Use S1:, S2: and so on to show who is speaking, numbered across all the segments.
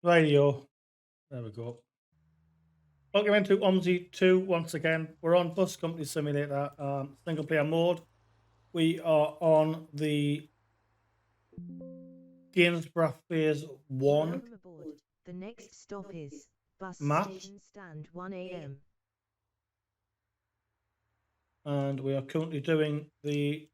S1: Radio. There we go. Welcome into OMSI 2 once again. We're on Bus Company Simulator, single player mode. We are on the Gainsbrough Phase 1
S2: Welcome aboard. The next stop is bus
S1: map.
S2: station stand 1 AM.
S1: And we are currently doing the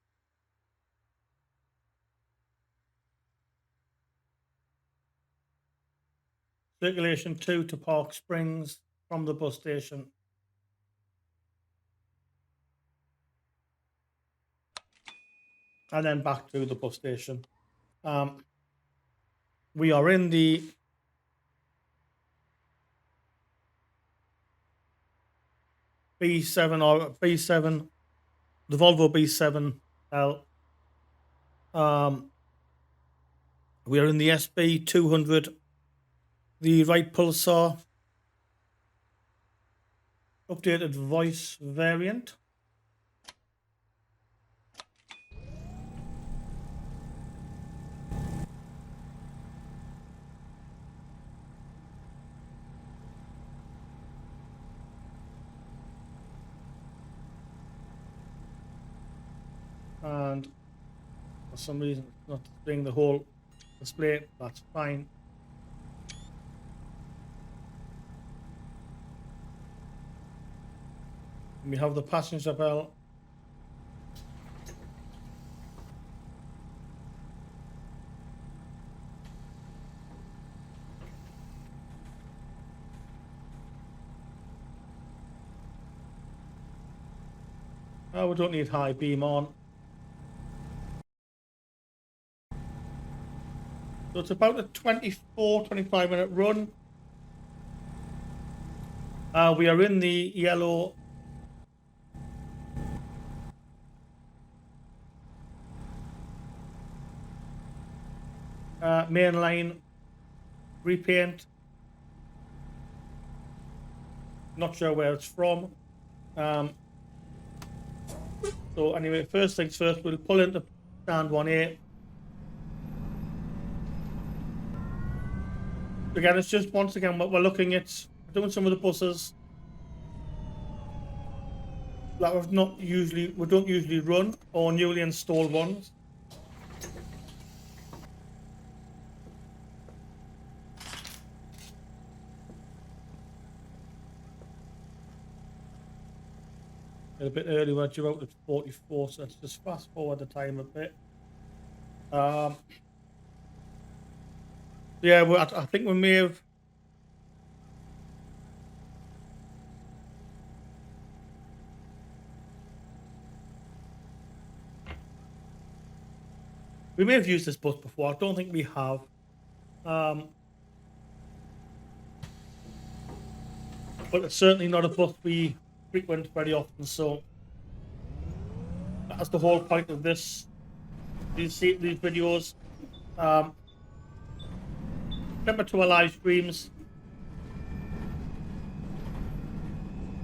S1: Circulation 2 to Park Springs from the bus station. And then back to the bus station. We are in the B7 or B7, the Volvo B7L. We are in the SB200, the Wright Pulsar, updated voice variant. And for some reason it's not displaying the whole display. That's fine. And we have the passenger bell. We don't need high beam on. So it's about a 25 minute run. We are in the yellow Mainline repaint. Not sure where it's from. So anyway, first things first, we'll pull into stand 1A. Again, it's just once again what we're looking at, doing some of the buses that we don't usually run, or newly installed ones. A bit early, we're due out at 44, so let's just fast forward the time a bit. Yeah, I think we may have. We may have used this bus before. I don't think we have. But it's certainly not a bus we frequent very often. So that's the whole point of this. These videos. Remember to our live streams.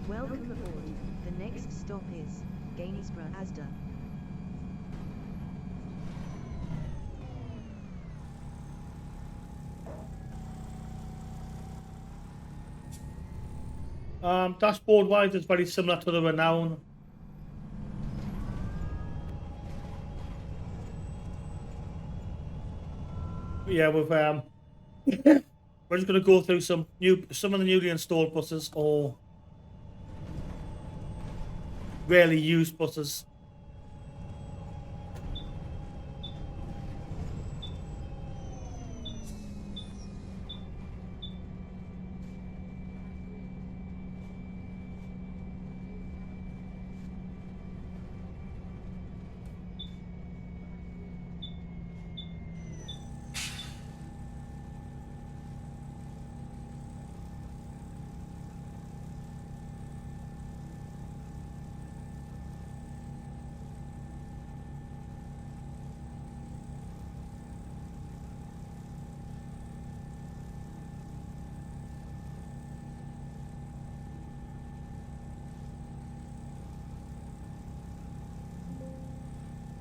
S2: Welcome aboard. The next stop is Gainsbrough, Asda.
S1: Dashboard wise, it's very similar to the Renown. Yeah, we've we're just going to go through some of the newly installed buses or rarely used buses.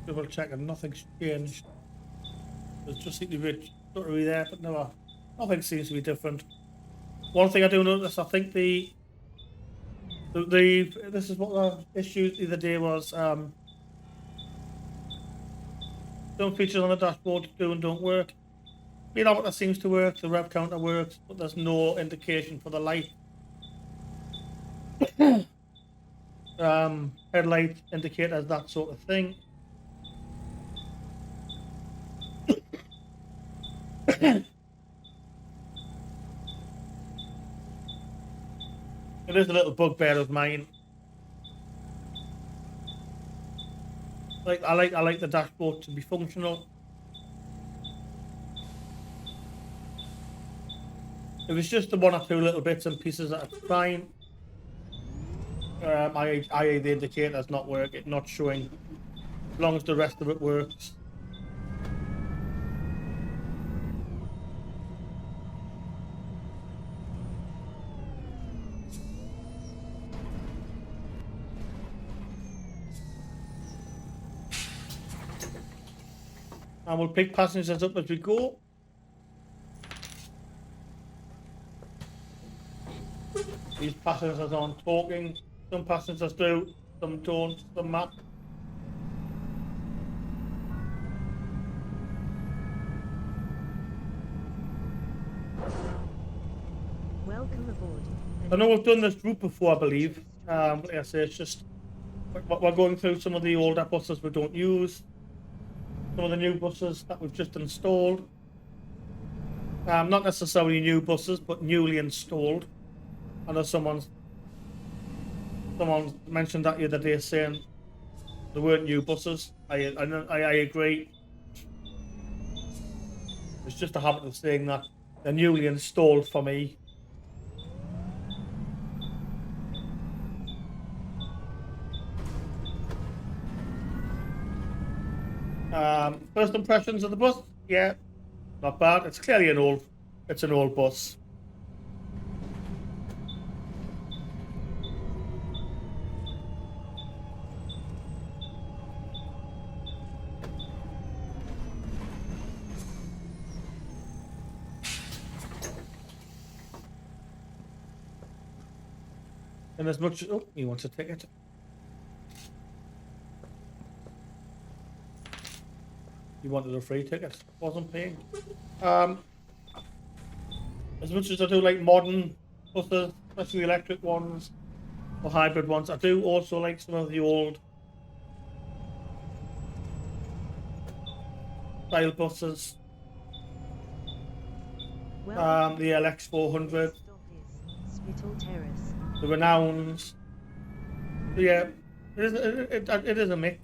S1: Double check and nothing's changed. There's just seem to be a stuttery there, but never Nothing seems to be different. One thing I do notice, I think the this is what the issue the other day was. Some features on the dashboard do and don't work. You know what that seems to work. The rev counter works, but there's no indication for the light. Headlight indicators, that sort of thing. It is a little bugbear of mine. I like the dashboard to be functional. If it's just the one or two little bits and pieces that are fine. The indicator's not working, not showing, as long as the rest of it works. And we'll pick passengers up as we go. These passengers aren't talking. Some passengers do, some don't, some map.
S2: Welcome aboard.
S1: I know we've done this route before, I believe. Like I say, it's just we're going through some of the older buses we don't use, some of the new buses that we've just installed. Not necessarily new buses, but newly installed. I know someone mentioned that the other day, saying there weren't new buses. I agree. It's just a habit of saying that they're newly installed for me. First impressions of the bus, yeah, not bad. It's clearly an old bus. And as much as, oh, he wants a ticket. He wanted a free ticket, wasn't paying. As much as I do like modern buses, especially electric ones or hybrid ones, I do also like some of the old style buses. The LX400, the Renowns. So yeah, it is a mix.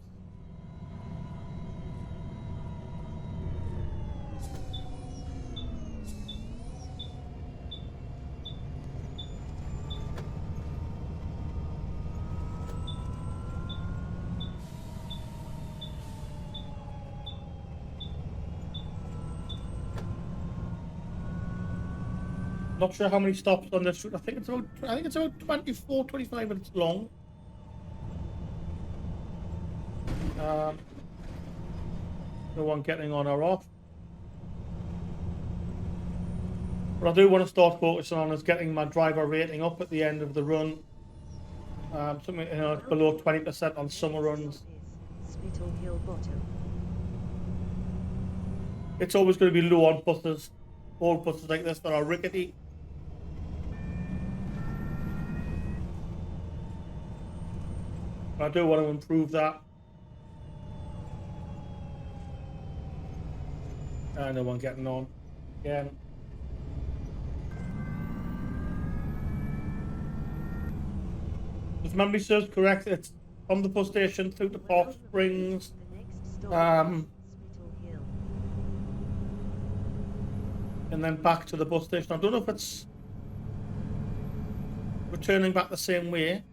S1: Not sure how many stops on this route. I think it's about 24, 25 minutes long. No one getting on or off. What I do want to start focusing on is getting my driver rating up at the end of the run. Something below 20% on summer runs. It's always going to be low on buses, old buses like this that are rickety. I do want to improve that. No one getting on. Again. If memory serves correct, it's from the bus station through to Park Springs. And then back to the bus station. I don't know if it's returning back the same way,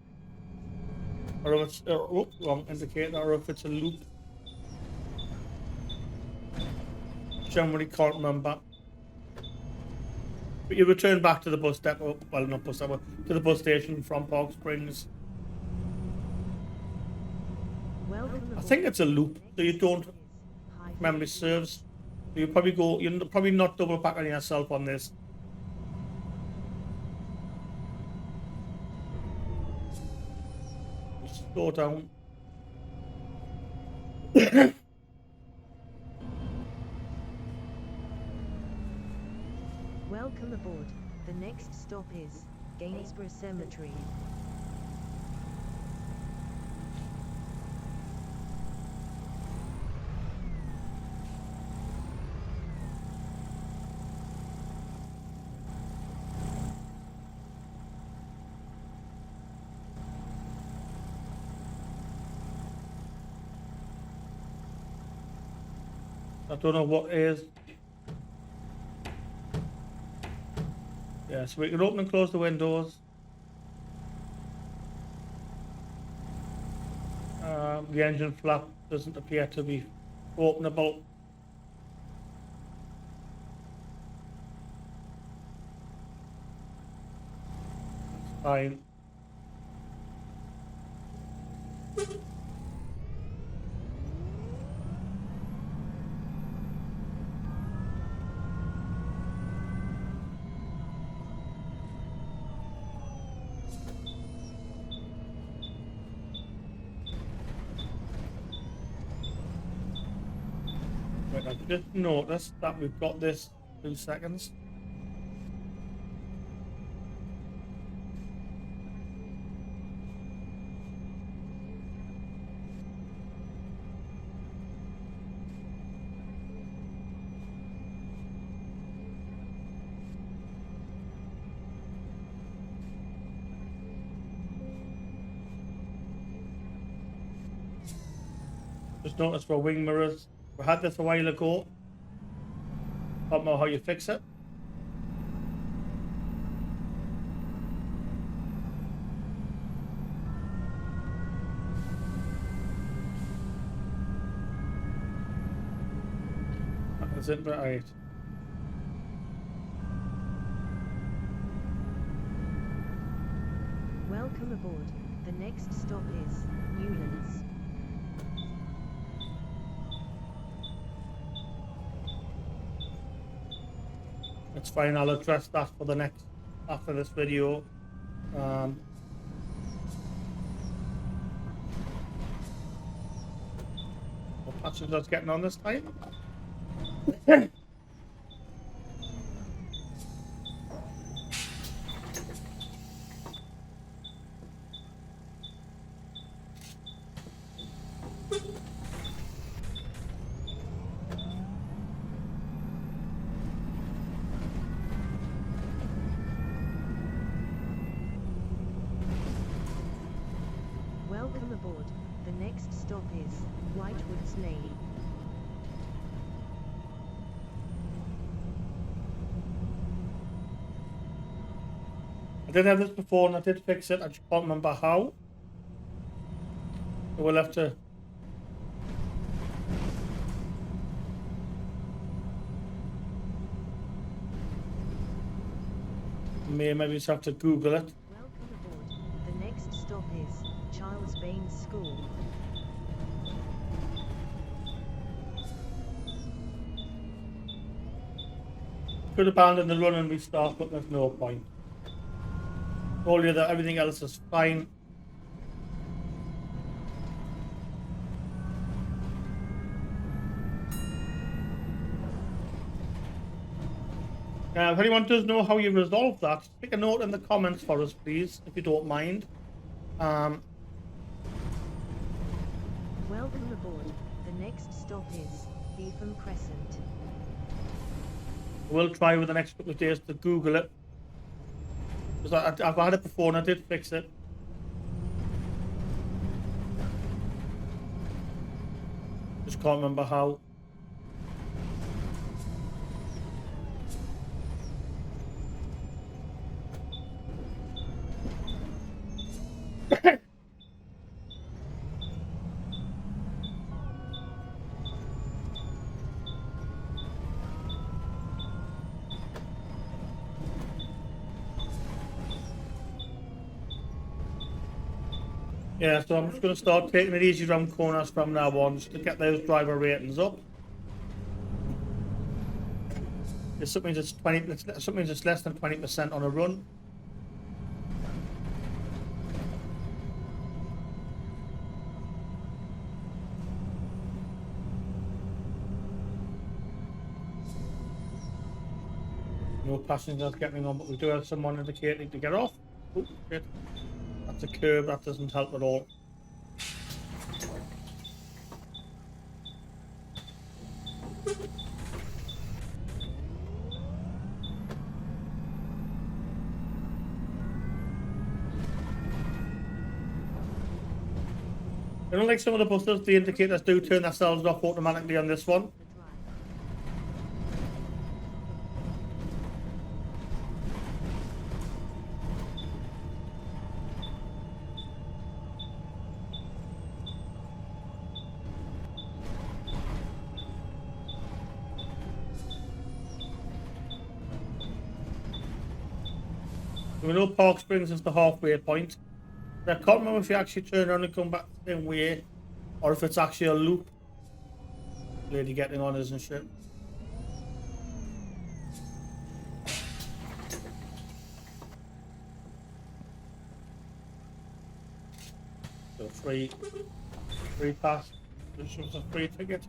S1: or if it's wrong indicator, or if it's a loop. Generally can't remember. But you return back to the bus depot, well, not bus depot, to the bus station from Park Springs. I think it's a loop, so you don't, if memory serves. You're probably not double packing yourself on this. Just slow down.
S2: Welcome aboard. The next stop is Gainsbrough Cemetery.
S1: I don't know what is. Yeah, so we can open and close the windows. The engine flap doesn't appear to be openable. That's fine. Right, I've just noticed that we've got this 2 seconds. Just noticed for wing mirrors. We had this a while ago. Don't know how you fix it. That is it, right.
S2: Welcome aboard. The next stop is Newlands.
S1: It's fine, I'll address that for the next, after this video. What passengers getting on this time?
S2: Welcome aboard. The next stop is Whitewoods Lane.
S1: I did have this before and I did fix it, I just can't remember how. So we'll have to maybe just have to Google it.
S2: Welcome aboard. The next stop is Charles Baines School.
S1: Could abandon the run and restart, but there's no point. Told you that everything else is fine. If anyone does know how you resolve that, take a note in the comments for us, please, if you don't mind.
S2: Welcome aboard. The next stop is Beetham Crescent.
S1: We'll try with the next couple of days to Google it. Because I've had it before and I did fix it. Just can't remember how. Yeah, so I'm just going to start taking it easy around corners from now on, just to get those driver ratings up. something that's 20. Something that's less than 20% on a run. No passengers getting on, but we do have someone indicating to get off. Oh, shit. That's a curve, that doesn't help at all. Unlike some of the buses, the indicators do turn themselves off automatically on this one. We know Park Springs is the halfway point. I can't remember if you actually turn around and come back the same way, or if it's actually a loop. Lady getting on, isn't she? So free pass. This was a free ticket.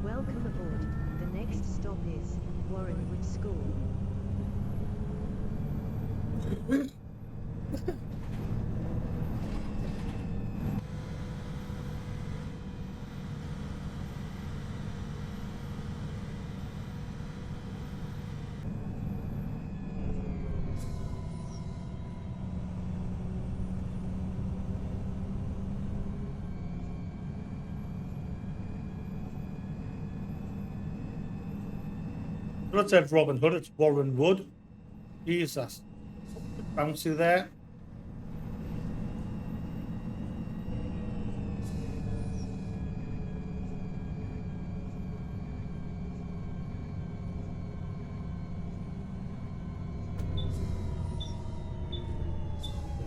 S2: Welcome aboard. The next stop is Warrenwood School.
S1: Well, it said Robin Hood, it's Warren Wood. Jesus. Bouncy there.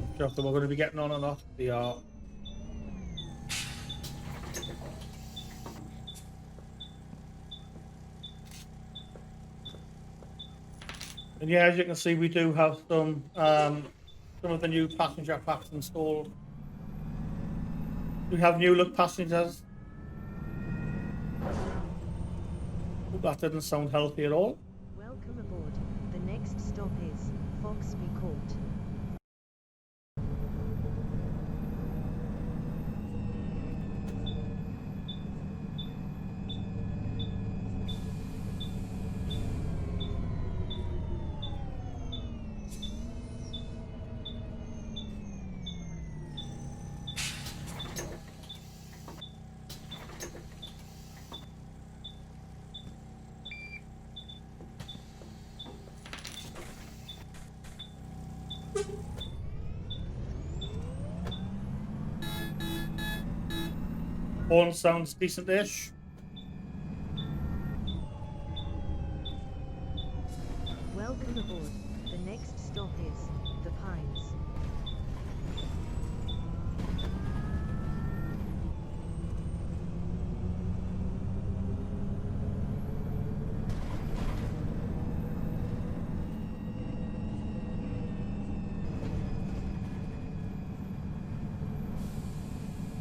S1: Not sure if we're going to be getting on or not. We are. And yeah, as you can see, we do have some of the new passenger packs installed. We have new look passengers. Oh, that didn't sound healthy at all.
S2: Welcome aboard. The next stop is Foxby Court.
S1: Horn sounds decent-ish.
S2: Welcome aboard. The next stop is The Pines.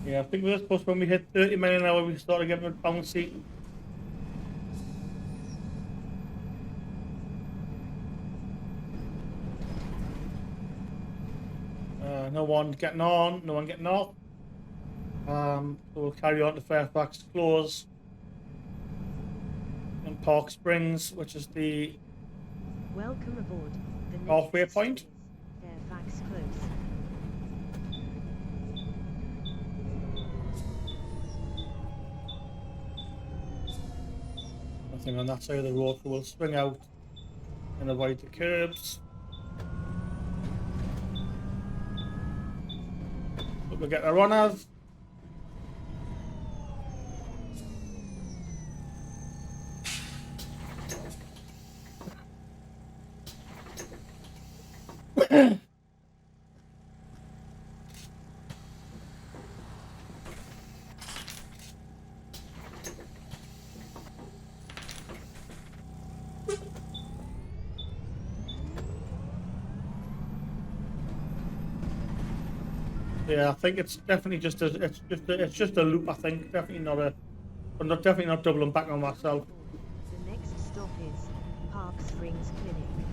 S1: Yeah, I think with this bus, when we hit 30 miles an hour, we started getting a bit bouncy. No one getting on, no one getting off. So we'll carry on to Fairfax Close and Park Springs, which is the
S2: Welcome aboard. The next
S1: halfway
S2: stop
S1: point.
S2: is Fairfax Close.
S1: Nothing on that side of the road, so we'll swing out and avoid the curbs. But we'll get the runners. Yeah, I think it's definitely just it's just a loop. I think definitely not a. I'm not definitely not doubling back on myself.
S2: The next stop is Park Springs Clinic.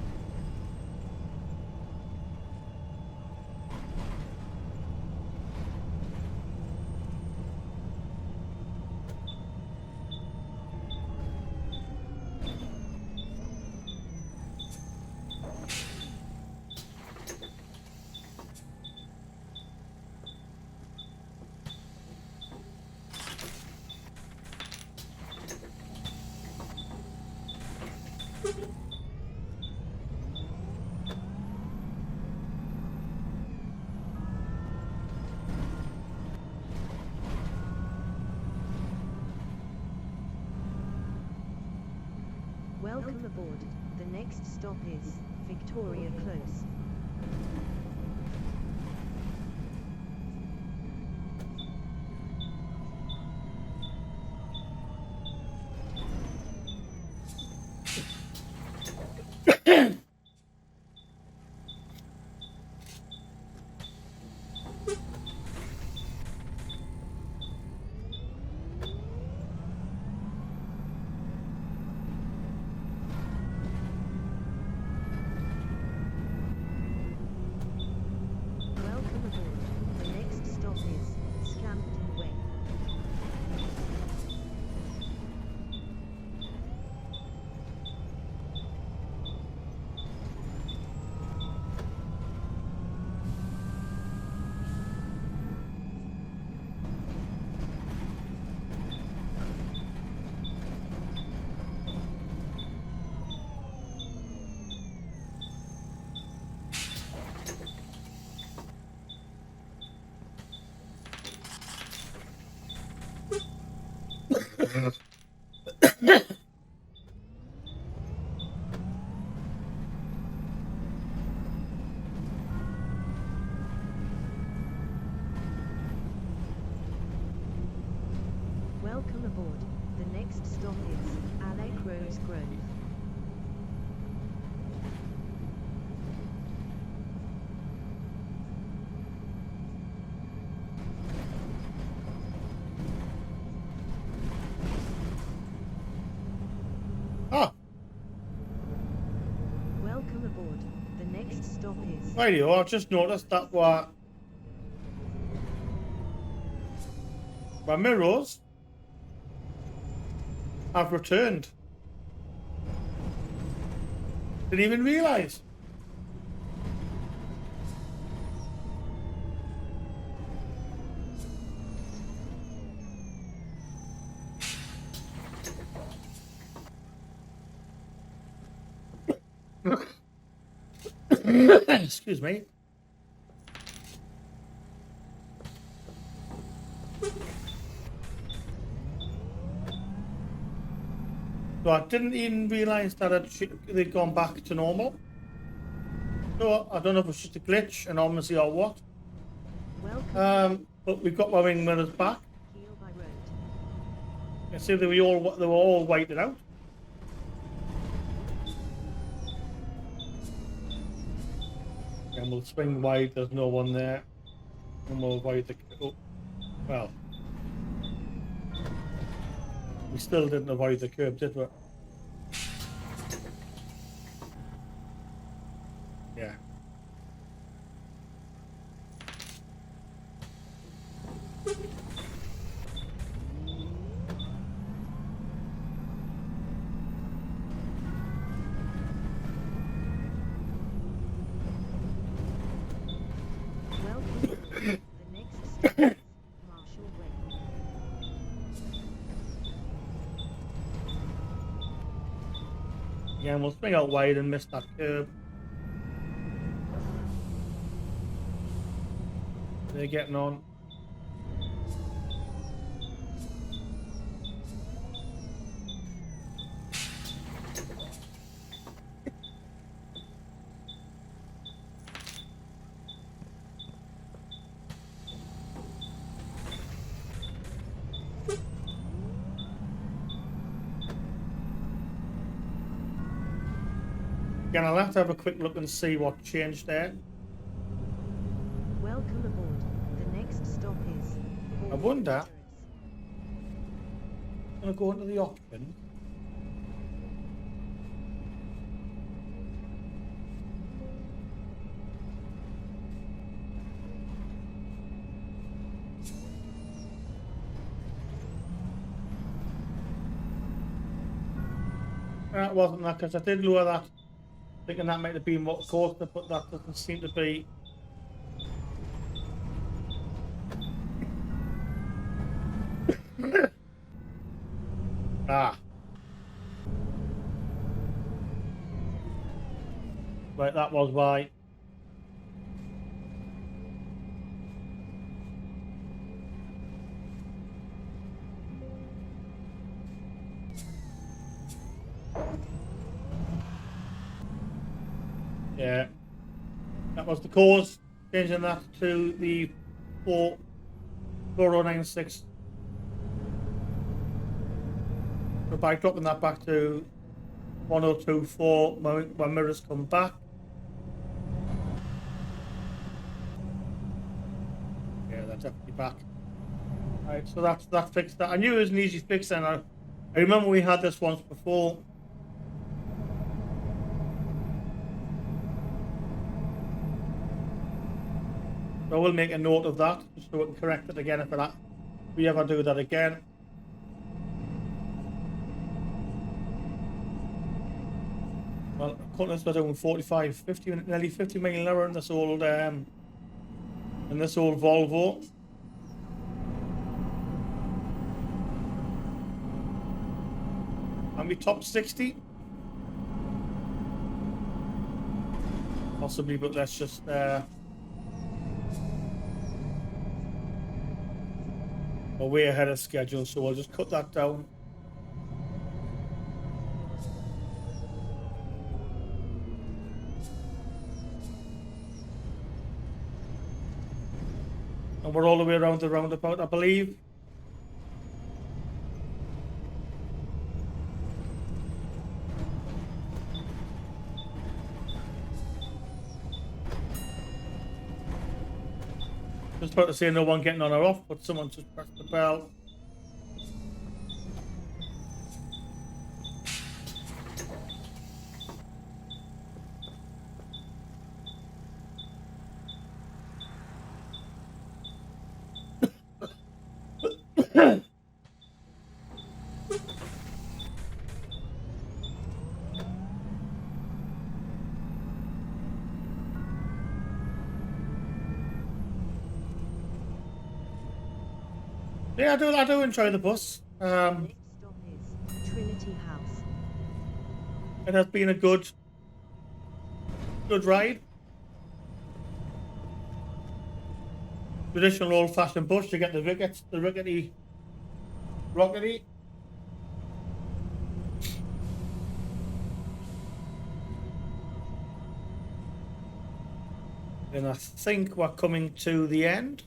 S2: Welcome aboard. The next stop is Victoria Close. Welcome aboard. The next stop is Scampton Way. Welcome aboard. The next stop is Alec Rose Grove.
S1: Ah,
S2: Welcome aboard. The next stop is
S1: radio. I just noticed that my mirrors have returned. Didn't even realise. Excuse me. So I didn't even realise that they'd gone back to normal. So I don't know if it's just a glitch, an OMSI or what.
S2: Welcome
S1: But we've got my wing mirrors back.
S2: Heel by Road.
S1: You see they were all whited out. And we'll swing wide. There's no one there. And we'll avoid the. Oh, well, we still didn't avoid the curb, did we? Yeah.
S2: Welcome. The next stop is Marshall Way.
S1: Yeah, and we'll swing out wide and miss that curb. They're getting on. Again, I'll have a quick look and see what changed there.
S2: Welcome aboard. The
S1: wonder. I'm gonna go into the option. That wasn't that, because I did lower that, thinking that might have been what caused it, but that doesn't seem to be. Ah. Right, that was why. Yeah, that was the cause. Changing that to the 4096. So by dropping that back to 1024, my mirrors come back. Yeah, they're definitely back. Right, so that fixed that. I knew it was an easy fix, and I remember we had this once before. So I will make a note of that, just so we can correct it again if we ever do that again. Well, currently we're doing 45, 50, nearly 50 mile an hour in this old Volvo. And we top 60. Possibly, but let's just we're way ahead of schedule, so we'll just cut that down. And we're all the way around the roundabout, I believe. Just about to say no one getting on or off, but someone just pressed the bell. Yeah, I do enjoy the bus.
S2: Next stop is Trinity House.
S1: It has been a good ride. Traditional old-fashioned bus. You get the rickety. And I think we're coming to the end.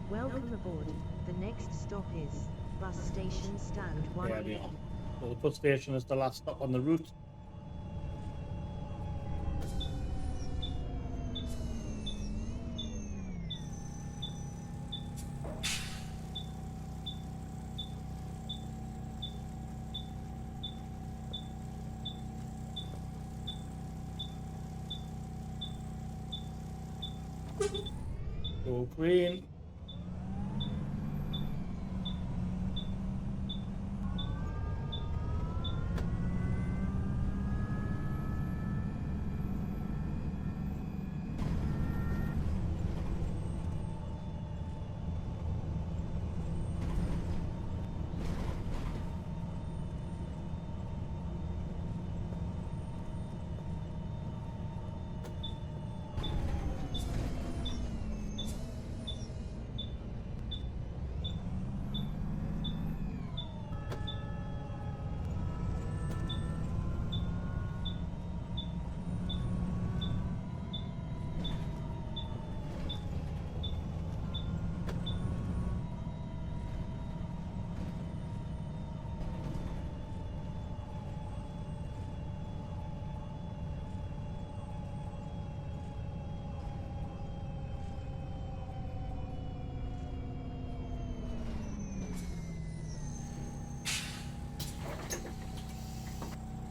S2: Welcome aboard. The next stop is bus station stand 1.
S1: Yeah, we are. So the bus station is the last stop on the route. Go green.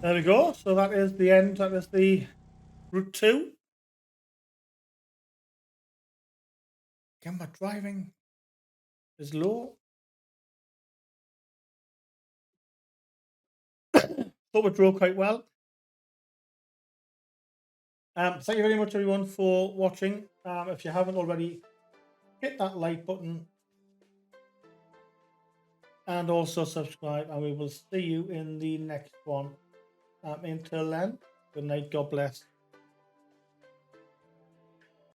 S1: There we go. So that is the end. That is the Route 2. Again, my driving is low. Thought we drove quite well. Thank you very much, everyone, for watching. If you haven't already, hit that like button and also subscribe, and we will see you in the next one. Until then, good night, God bless.